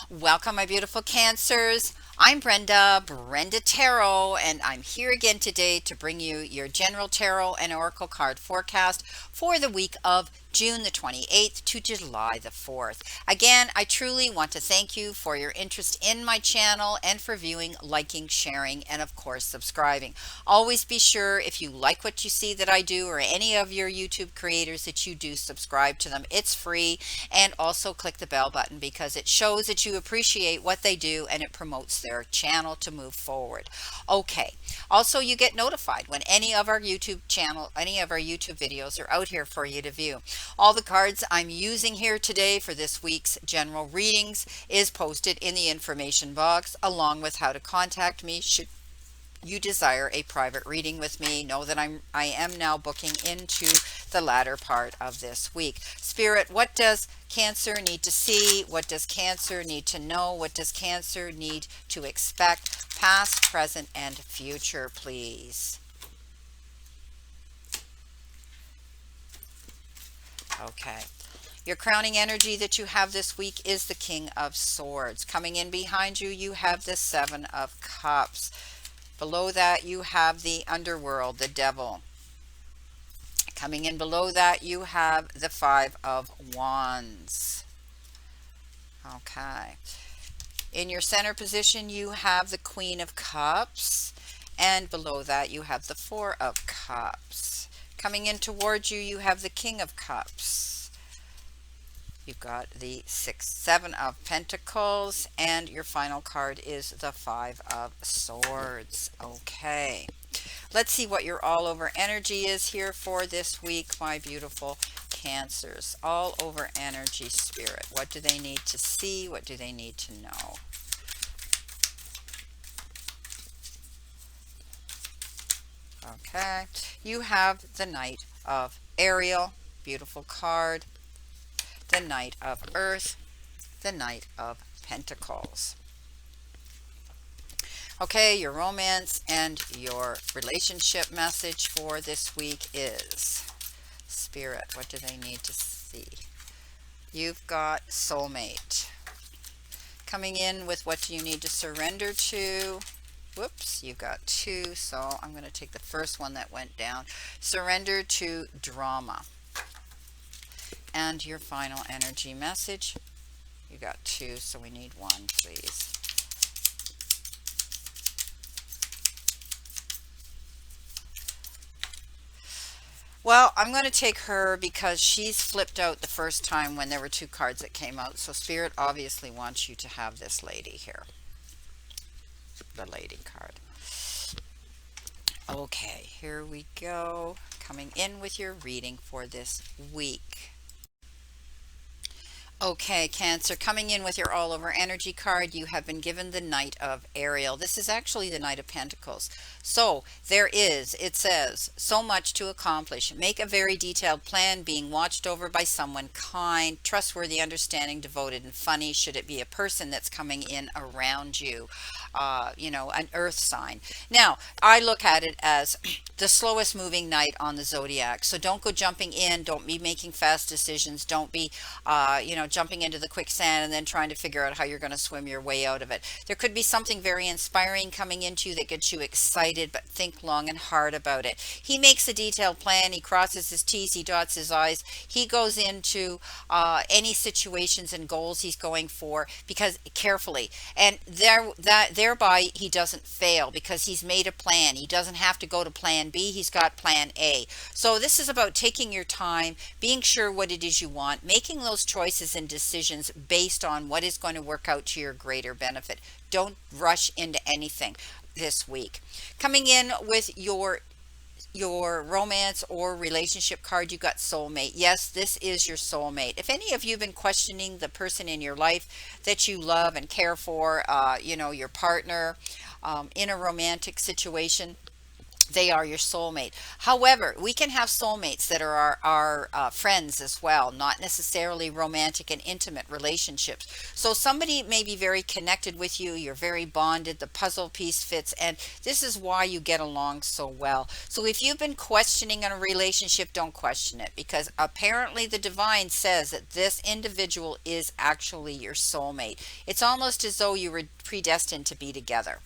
Welcome, my beautiful Cancers. I'm Brenda Tarot, and I'm here again today to bring you your general tarot and oracle card forecast for the week of June the 28th to July the 4th. Again, I truly want to thank you for your interest in my channel and for viewing, liking, sharing, and of course, subscribing. Always be sure if you like what you see that I do or any of your YouTube creators that you do subscribe to them. It's free, and also click the bell button because it shows that you appreciate what they do and it promotes their channel to move forward. Okay. Also, you get notified when any of our YouTube videos are out here for you to view. All the cards I'm using here today for this week's general readings is posted in the information box, along with how to contact me should you desire a private reading with me. Know that I am now booking into the latter part of this week. Spirit, what does Cancer need to see? What does Cancer need to know? What does Cancer need to expect? Past, present, and future, please. Okay. Your crowning energy that you have this week is the King of Swords. Coming in behind you, you have the Seven of Cups. Below that, you have the underworld, the devil. Coming in below that, you have the Five of Wands. Okay. In your center position, you have the Queen of Cups. And below that, you have the Four of Cups. Coming in towards you, you have the King of Cups. You've got the Seven of Pentacles, and your final card is the Five of Swords. Okay, let's see what your all over energy is here for this week, my beautiful Cancers. All over energy, Spirit. What do they need to see? What do they need to know? Okay, you have the Knight of Ariel. Beautiful card. The Knight of Earth, the Knight of Pentacles. Okay, your romance and your relationship message for this week is, Spirit, what do they need to see? You've got soulmate. Coming in with what do you need to surrender to? Whoops, you've got two, so I'm going to take the first one that went down. Surrender to drama. And your final energy message, you got two, so we need one, please. Well, I'm going to take her because she's flipped out the first time when there were two cards that came out. So Spirit obviously wants you to have this lady here. The lady card. Okay, here we go. Coming in with your reading for this week. Okay, Cancer, coming in with your all over energy card, you have been given the Knight of Ariel. This is actually the Knight of Pentacles. So it says, so much to accomplish. Make a very detailed plan, being watched over by someone kind, trustworthy, understanding, devoted, and funny. Should it be a person that's coming in around you, an earth sign. Now, I look at it as the slowest moving night on the zodiac. So don't go jumping in. Don't be making fast decisions. Don't be, jumping into the quicksand and then trying to figure out how you're going to swim your way out of it. There could be something very inspiring coming into you that gets you excited, but think long and hard about it. He makes a detailed plan. He crosses his T's. He dots his I's. He goes into any situations and goals he's going for because carefully, and thereby he doesn't fail because he's made a plan. He doesn't have to go to plan B. He's got plan A. So this is about taking your time, being sure what it is you want, making those choices and decisions based on what is going to work out to your greater benefit. Don't rush into anything this week. Coming in with your romance or relationship card, you got soulmate. Yes, this is your soulmate. If any of you have been questioning the person in your life that you love and care for, your partner in a romantic situation, They are your soulmate. However, we can have soulmates that are our friends as well, not necessarily romantic and intimate relationships. So somebody may be very connected with you, you're very bonded, the puzzle piece fits, and this is why you get along so well. So if you've been questioning a relationship, don't question it, because apparently the divine says that this individual is actually your soulmate. It's almost as though you were predestined to be together.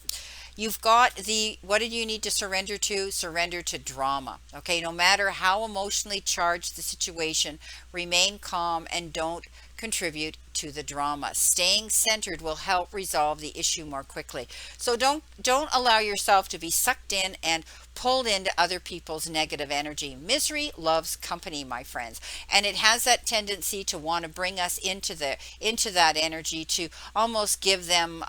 You've got the, what did you need to surrender to? Surrender to drama. Okay, no matter how emotionally charged the situation, remain calm and don't contribute to the drama. Staying centered will help resolve the issue more quickly. So don't allow yourself to be sucked in and pulled into other people's negative energy. Misery loves company, my friends, and it has that tendency to want to bring us into that energy, to almost give them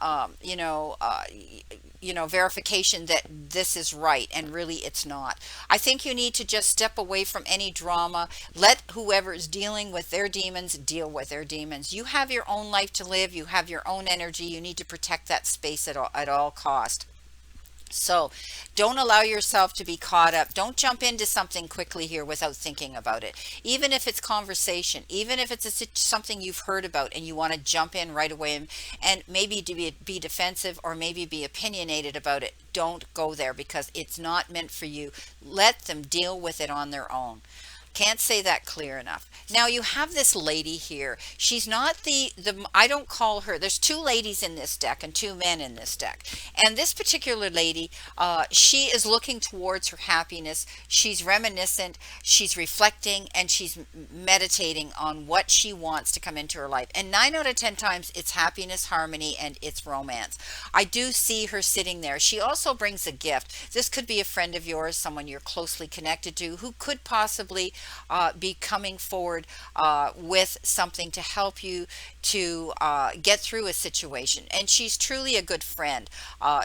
verification that this is right, and really it's not. I think you need to just step away from any drama. Let whoever is dealing with their demons deal with their demons. You have your own life to live. You have your own energy. You need to protect that space at all cost. So don't allow yourself to be caught up. Don't jump into something quickly here without thinking about it. Even if it's conversation, even if it's something you've heard about and you want to jump in right away and maybe to be defensive or maybe be opinionated about it, don't go there, because it's not meant for you. Let them deal with it on their own. Can't say that clear enough. Now you have this lady here. She's not the I don't call her. There's two ladies in this deck and two men in this deck. And this particular lady, she is looking towards her happiness. She's reminiscent. She's reflecting, and she's meditating on what she wants to come into her life. And 9 out of 10 times, it's happiness, harmony, and it's romance. I do see her sitting there. She also brings a gift. This could be a friend of yours, someone you're closely connected to, who could possibly be coming forward with something to help you to get through a situation. And she's truly a good friend.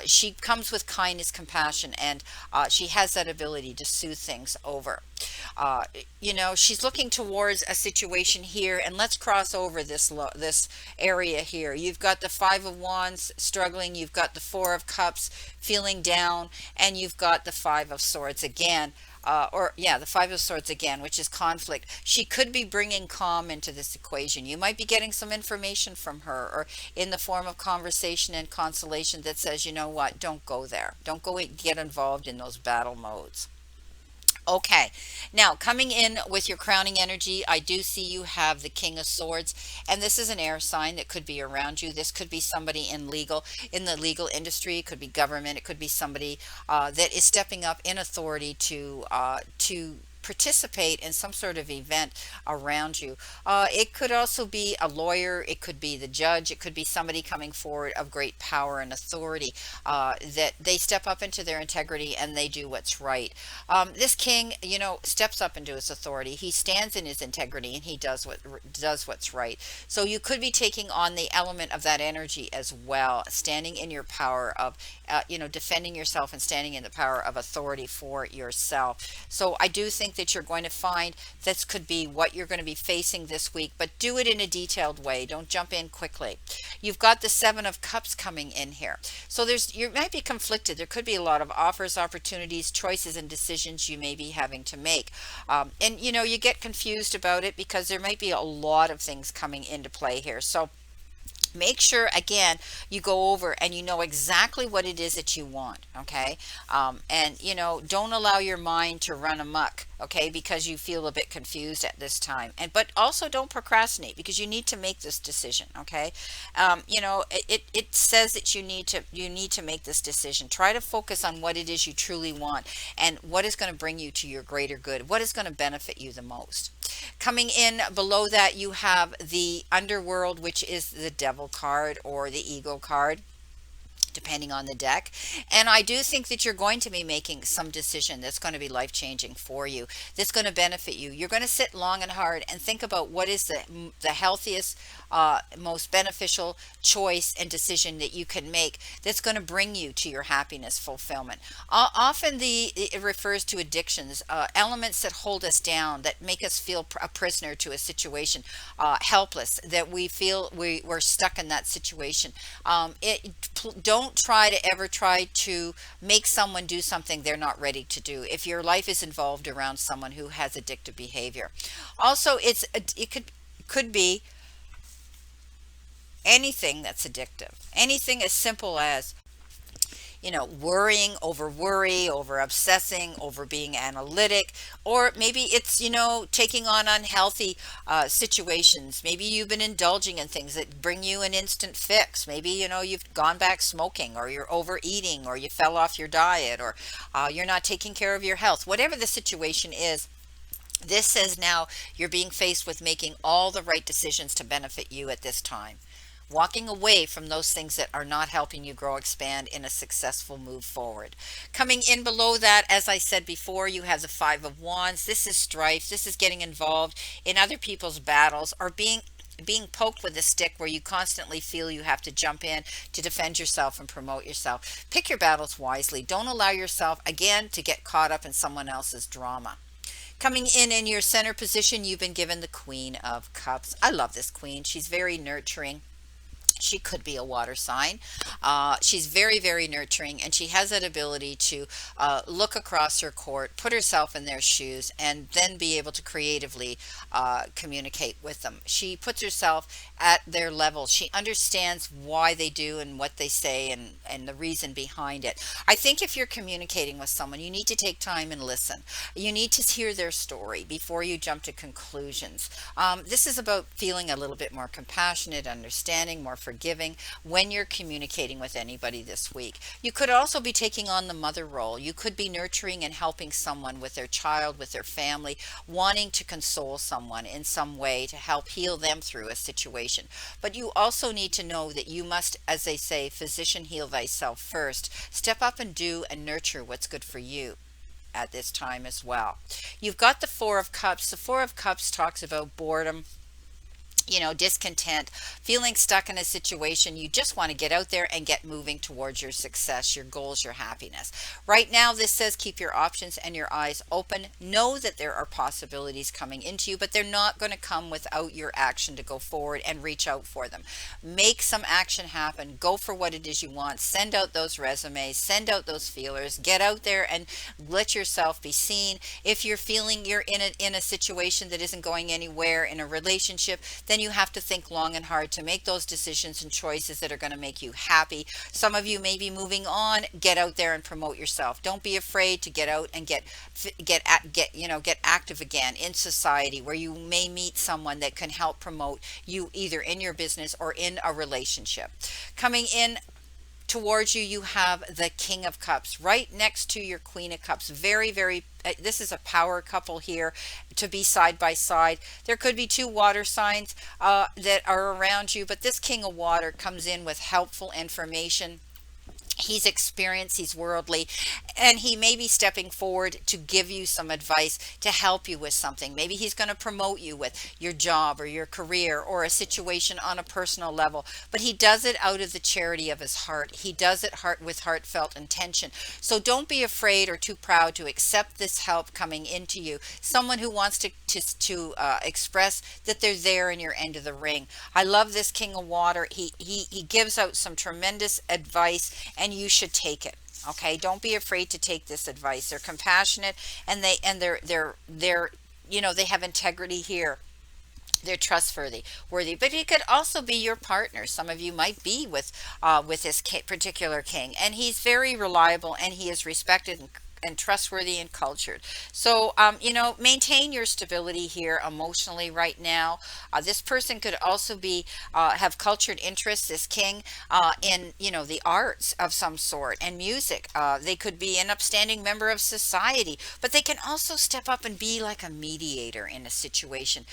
She comes with kindness, compassion, and she has that ability to soothe things over. She's looking towards a situation here, and let's cross over this area here. You've got the Five of Wands struggling, you've got the Four of Cups feeling down, and you've got the Five of Swords again. The Five of Swords again, which is conflict. She could be bringing calm into this equation. You might be getting some information from her, or in the form of conversation and consolation that says, you know what, don't go there. Don't go get involved in those battle modes. Okay, now coming in with your crowning energy, I do see you have the King of Swords, and this is an air sign that could be around you. This could be somebody in the legal industry. It could be government. It could be somebody that is stepping up in authority to participate in some sort of event around you. It could also be a lawyer, it could be the judge, it could be somebody coming forward of great power and authority, that they step up into their integrity and they do what's right. This king, steps up into his authority. He stands in his integrity and he does what's right. So you could be taking on the element of that energy as well, standing in your power of, defending yourself and standing in the power of authority for yourself. So I do think that you're going to find this could be what you're going to be facing this week, but do it in a detailed way. Don't jump in quickly. You've got the Seven of Cups coming in here. So you might be conflicted. There could be a lot of offers, opportunities, choices, and decisions you may be having to make. And you get confused about it because there might be a lot of things coming into play here. So make sure, again, you go over and you know exactly what it is that you want. Okay. And don't allow your mind to run amok, okay, because you feel a bit confused at this time. But also don't procrastinate, because you need to make this decision. Okay. It says that you need to make this decision. Try to focus on what it is you truly want and what is going to bring you to your greater good, what is going to benefit you the most. Coming in below that, you have the Underworld, which is the Devil card or the Ego card, depending on the deck. And I do think that you're going to be making some decision that's going to be life-changing for you, that's going to benefit you. You're going to sit long and hard and think about what is the healthiest, most beneficial choice and decision that you can make that's going to bring you to your happiness, fulfillment. Often it refers to addictions, elements that hold us down, that make us feel a prisoner to a situation, helpless, that we feel we're stuck in that situation. Don't don't try to make someone do something they're not ready to do if your life is involved around someone who has addictive behavior. Also, it could be anything that's addictive. Anything as simple as worrying, over worry, over obsessing, over being analytic, or maybe it's, taking on unhealthy situations. Maybe you've been indulging in things that bring you an instant fix. Maybe, you've gone back smoking, or you're overeating, or you fell off your diet, or you're not taking care of your health. Whatever the situation is, this says now you're being faced with making all the right decisions to benefit you at this time. Walking away from those things that are not helping you grow, expand in a successful move forward. Coming in below that, as I said before, you have the Five of Wands. This is strife. This is getting involved in other people's battles, or being poked with a stick where you constantly feel you have to jump in to defend yourself and promote yourself. Pick your battles wisely. Don't allow yourself, again, to get caught up in someone else's drama. Coming in your center position, you've been given the Queen of Cups. I love this queen. She's very nurturing. She could be a water sign. She's very, very nurturing, and she has that ability to look across her court, put herself in their shoes, and then be able to creatively communicate with them. She puts herself at their level. She understands why they do and what they say, and the reason behind it. I think if you're communicating with someone, you need to take time and listen. You need to hear their story before you jump to conclusions. This is about feeling a little bit more compassionate, understanding, more forgiving when you're communicating with anybody this week. You could also be taking on the mother role. You could be nurturing and helping someone with their child, with their family, wanting to console someone in some way to help heal them through a situation. But you also need to know that you must, as they say, physician heal thyself first. Step up and do and nurture what's good for you at this time as well. You've got the Four of Cups. The Four of Cups talks about boredom, discontent, feeling stuck in a situation. You just want to get out there and get moving towards your success, your goals, your happiness. Right now, this says keep your options and your eyes open. Know that there are possibilities coming into you, but they're not going to come without your action to go forward and reach out for them. Make some action happen. Go for what it is you want. Send out those resumes, send out those feelers, get out there and let yourself be seen. If you're feeling you're in a situation that isn't going anywhere in a relationship, then you have to think long and hard to make those decisions and choices that are going to make you happy. Some of you may be moving on. Get out there and promote yourself. Don't be afraid to get out and get active again in society, where you may meet someone that can help promote you either in your business or in a relationship. Coming in towards you, you have the King of Cups right next to your Queen of Cups. Very, very, this is a power couple here to be side by side. There could be two water signs that are around you, but this King of Water comes in with helpful information. He's experienced, he's worldly, and he may be stepping forward to give you some advice to help you with something. Maybe he's going to promote you with your job or your career or a situation on a personal level, but he does it out of the charity of his heart. He does it with heartfelt intention. So don't be afraid or too proud to accept this help coming into you. Someone who wants to express that they're there in your end of the ring. I love this King of Water. He gives out some tremendous advice, and you should take it. Okay, don't be afraid to take this advice. They're compassionate, and they have integrity here. They're trustworthy, worthy, but he could also be your partner. Some of you might be with this particular king, and he's very reliable, and he is respected and trustworthy and cultured. So, maintain your stability here emotionally right now. This person could also be have cultured interests, this king, in, the arts of some sort and music. They could be an upstanding member of society, but they can also step up and be like a mediator in a situation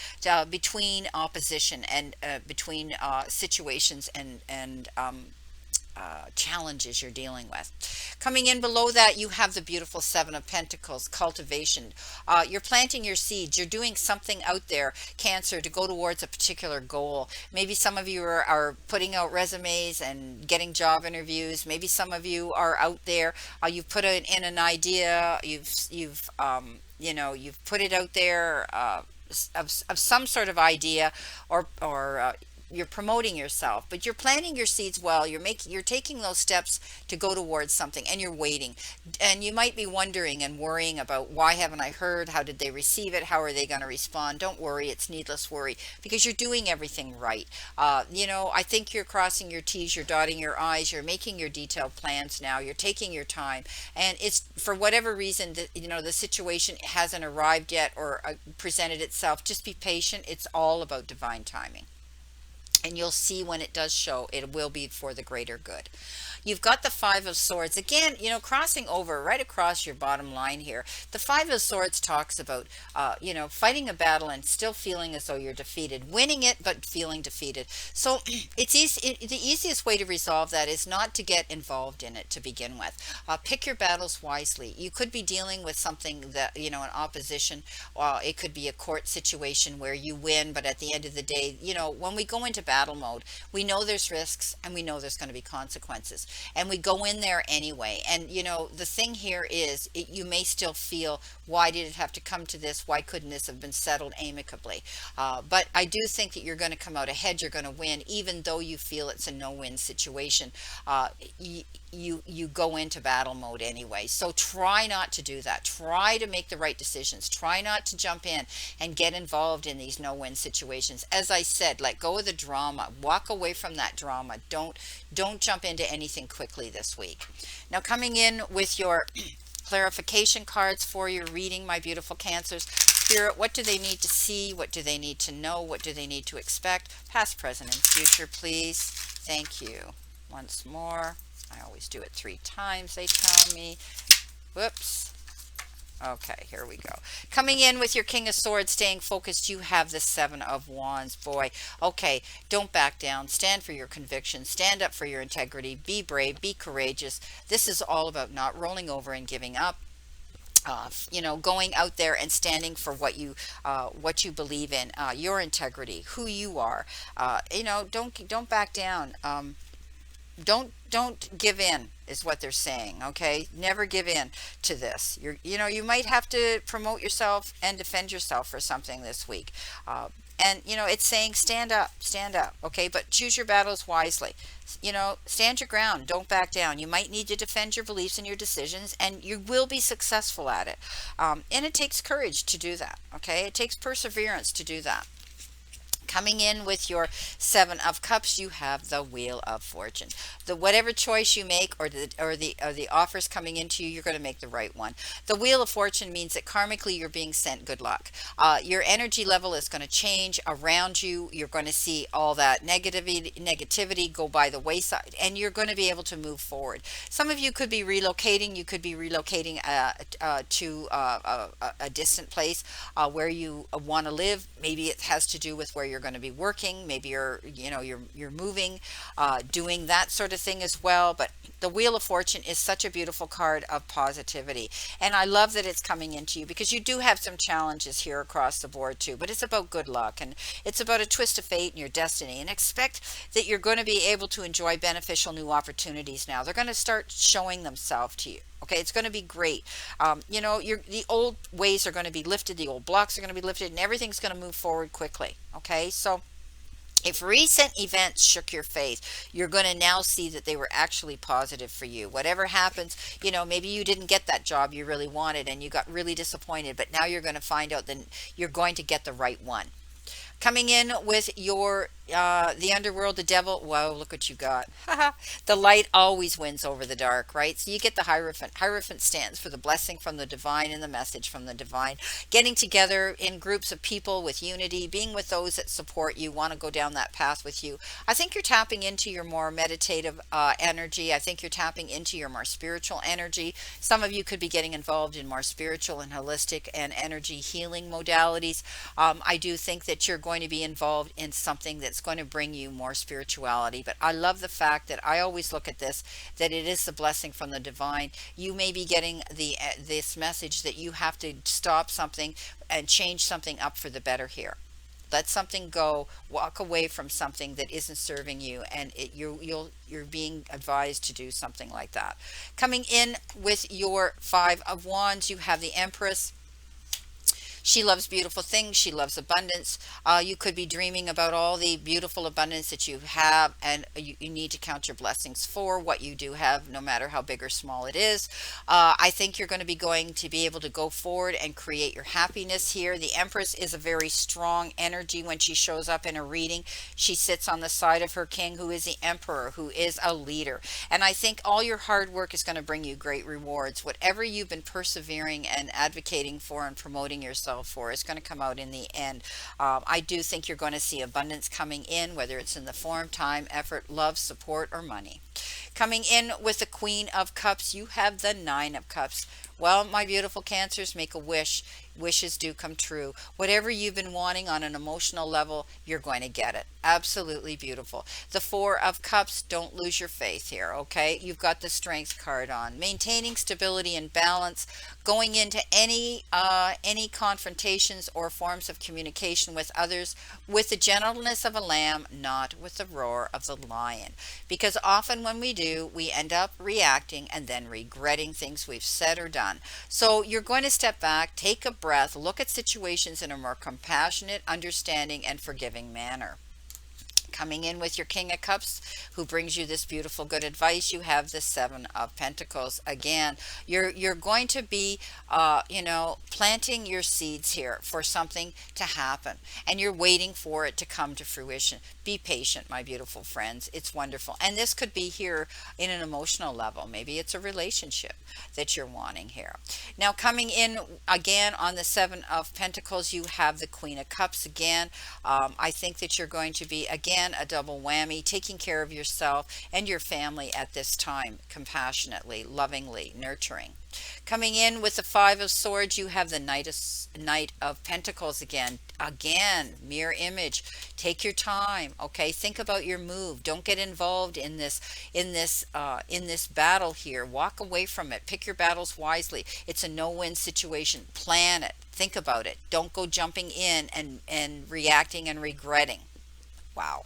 between opposition and between situations and challenges you're dealing with. Coming in below that, you have the beautiful Seven of Pentacles, cultivation. You're planting your seeds. You're doing something out there, Cancer, to go towards a particular goal. Maybe some of you are putting out resumes and getting job interviews. Maybe some of you are out there. You've put in an idea. You've put it out there of some sort of idea, or you're promoting yourself, but you're planting your seeds well. You're taking those steps to go towards something, and you're waiting. And you might be wondering and worrying about, why haven't I heard? How did they receive it? How are they going to respond? Don't worry, it's needless worry, because you're doing everything right. I think you're crossing your T's, you're dotting your I's, you're making your detailed plans now, you're taking your time, and it's for whatever reason that the situation hasn't arrived yet, or presented itself. Just be patient. It's all about divine timing. And you'll see when it does show, it will be for the greater good. You've got the Five of Swords. Again, crossing over right across your bottom line here. The Five of Swords talks about, fighting a battle and still feeling as though you're defeated. Winning it, but feeling defeated. So it's easy. The easiest way to resolve that is not to get involved in it to begin with. Pick your battles wisely. You could be dealing with something that, an opposition. It could be a court situation where you win, but at the end of the day, when we go into battle mode, we know there's risks, and we know there's going to be consequences, and we go in there anyway. And the thing here is, you may still feel, why did it have to come to this? Why couldn't this have been settled amicably? But I do think that you're going to come out ahead. You're going to win, even though you feel it's a no-win situation. You go into battle mode anyway. So try not to do that. Try to make the right decisions. Try not to jump in and get involved in these no-win situations. As I said, let go of the drama. Walk away from that drama. Don't jump into anything quickly this week. Now, coming in with your clarification cards for your reading, my beautiful Cancers. Spirit, what do they need to see? What do they need to know? What do they need to expect? Past, present, and future, please. Thank you. Once more. I always do it 3 times, they tell me. Whoops. Okay, here we go. Coming in with your King of Swords, staying focused, you have the Seven of Wands. Boy, okay, don't back down. Stand for your convictions. Stand up for your integrity. Be brave. Be courageous. This is all about not rolling over and giving up. Going out there and standing for what you believe in, your integrity, who you are. Don't back down. Don't give in is what they're saying. Okay, never give in to this. You might have to promote yourself and defend yourself for something this week. And it's saying stand up. Okay, but choose your battles wisely. Stand your ground. Don't back down. You might need to defend your beliefs and your decisions, and you will be successful at it. And it takes courage to do that. Okay, it takes perseverance to do that. Coming in with your Seven of Cups, you have the Wheel of Fortune. Whatever choice you make, or the offers coming into you, you're going to make the right one. The Wheel of Fortune means that karmically you're being sent good luck. Your energy level is going to change around you. You're going to see all that negativity go by the wayside, and you're going to be able to move forward. Some of you could be relocating. You could be relocating to a distant place where you want to live. Maybe it has to do with where you're going to be working. Maybe you're moving, doing that sort of thing as well. But the Wheel of Fortune is such a beautiful card of positivity, and I love that it's coming into you, because you do have some challenges here across the board too, but it's about good luck, and it's about a twist of fate in your destiny. And expect that you're going to be able to enjoy beneficial new opportunities now. They're going to start showing themselves to you. Okay, it's going to be great. The old ways are going to be lifted, the old blocks are going to be lifted, and everything's going to move forward quickly. Okay, so if recent events shook your faith, you're going to now see that they were actually positive for you. Whatever happens, maybe you didn't get that job you really wanted and you got really disappointed, but now you're going to find out that you're going to get the right one. Coming in with your the underworld, the devil. Whoa, look what you got. The light always wins over the dark, right? So you get the Hierophant. Hierophant stands for the blessing from the divine and the message from the divine. Getting together in groups of people with unity, being with those that support you, want to go down that path with you. I think you're tapping into your more meditative energy. I think you're tapping into your more spiritual energy. Some of you could be getting involved in more spiritual and holistic and energy healing modalities. I do think that you're going to be involved in something that's going to bring you more spirituality. But I love the fact that I always look at this, that it is the blessing from the divine. You may be getting this message that you have to stop something and change something up for the better here. Let something go, walk away from something that isn't serving you, and you're being advised to do something like that. Coming in with your Five of Wands, you have the Empress. She loves beautiful things. She loves abundance. You could be dreaming about all the beautiful abundance that you have, and you need to count your blessings for what you do have, no matter how big or small it is. I think you're going to be able to go forward and create your happiness here. The Empress is a very strong energy when she shows up in a reading. She sits on the side of her king, who is the Emperor, who is a leader. And I think all your hard work is going to bring you great rewards. Whatever you've been persevering and advocating for and promoting yourself for is going to come out in the end. I do think you're going to see abundance coming in, whether it's in the form, time, effort, love, support, or money. Coming in with the Queen of Cups, you have the Nine of Cups. Well, my beautiful Cancers, make a wish. Wishes do come true. Whatever you've been wanting on an emotional level, you're going to get it. Absolutely beautiful. The Four of Cups, don't lose your faith here, okay? You've got the Strength card on. Maintaining stability and balance, going into any confrontations or forms of communication with others with the gentleness of a lamb, not with the roar of the lion. Because often when we do, we end up reacting and then regretting things we've said or done. So you're going to step back, take a breath, look at situations in a more compassionate, understanding, and forgiving manner. Coming in with your King of Cups, who brings you this beautiful good advice, you have the Seven of Pentacles. Again, you're going to be planting your seeds here for something to happen, and you're waiting for it to come to fruition. Be patient, my beautiful friends. It's wonderful. And this could be here in an emotional level. Maybe it's a relationship that you're wanting here. Now, coming in again on the Seven of Pentacles, you have the Queen of Cups again. I think that you're going to be, again, a double whammy, taking care of yourself and your family at this time, compassionately, lovingly, nurturing. Coming in with the Five of Swords, you have the Knight of Pentacles again. Again, mirror image. Take your time, okay? Think about your move. Don't get involved in this battle here. Walk away from it. Pick your battles wisely. It's a no-win situation. Plan it. Think about it. Don't go jumping in and reacting and regretting. Wow.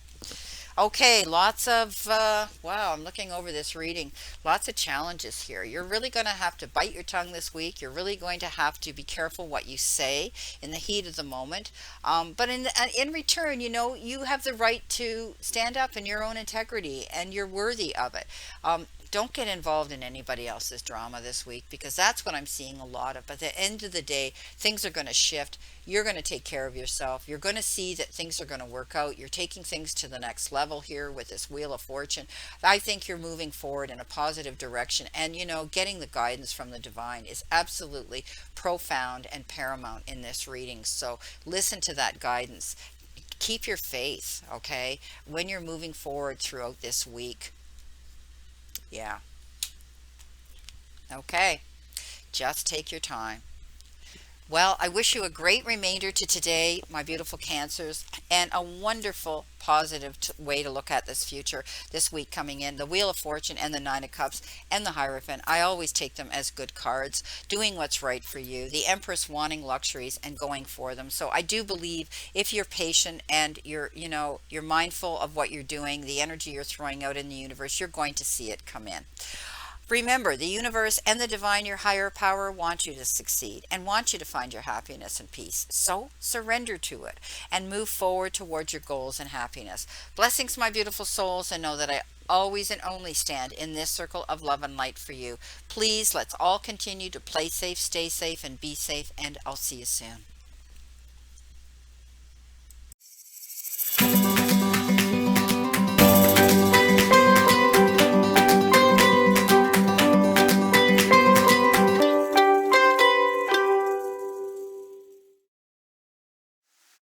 Okay, lots of, wow, I'm looking over this reading. Lots of challenges here. You're really going to have to bite your tongue this week. You're really going to have to be careful what you say in the heat of the moment. But in return, you have the right to stand up in your own integrity, and you're worthy of it. Don't get involved in anybody else's drama this week, because that's what I'm seeing a lot of. But at the end of the day, things are going to shift. You're going to take care of yourself. You're going to see that things are going to work out. You're taking things to the next level here with this Wheel of Fortune. I think you're moving forward in a positive direction. And, getting the guidance from the divine is absolutely profound and paramount in this reading. So listen to that guidance. Keep your faith, okay, when you're moving forward throughout this week. Yeah. Okay. Just take your time. Well, I wish you a great remainder to today, my beautiful Cancers, and a wonderful, positive way to look at this future this week coming in. The Wheel of Fortune and the Nine of Cups and the Hierophant. I always take them as good cards, doing what's right for you. The Empress wanting luxuries and going for them. So I do believe if you're patient and you're mindful of what you're doing, the energy you're throwing out in the universe, you're going to see it come in. Remember, the universe and the divine, your higher power, want you to succeed and want you to find your happiness and peace. So surrender to it and move forward towards your goals and happiness. Blessings, my beautiful souls, and know that I always and only stand in this circle of love and light for you. Please, let's all continue to play safe, stay safe, and be safe, and I'll see you soon.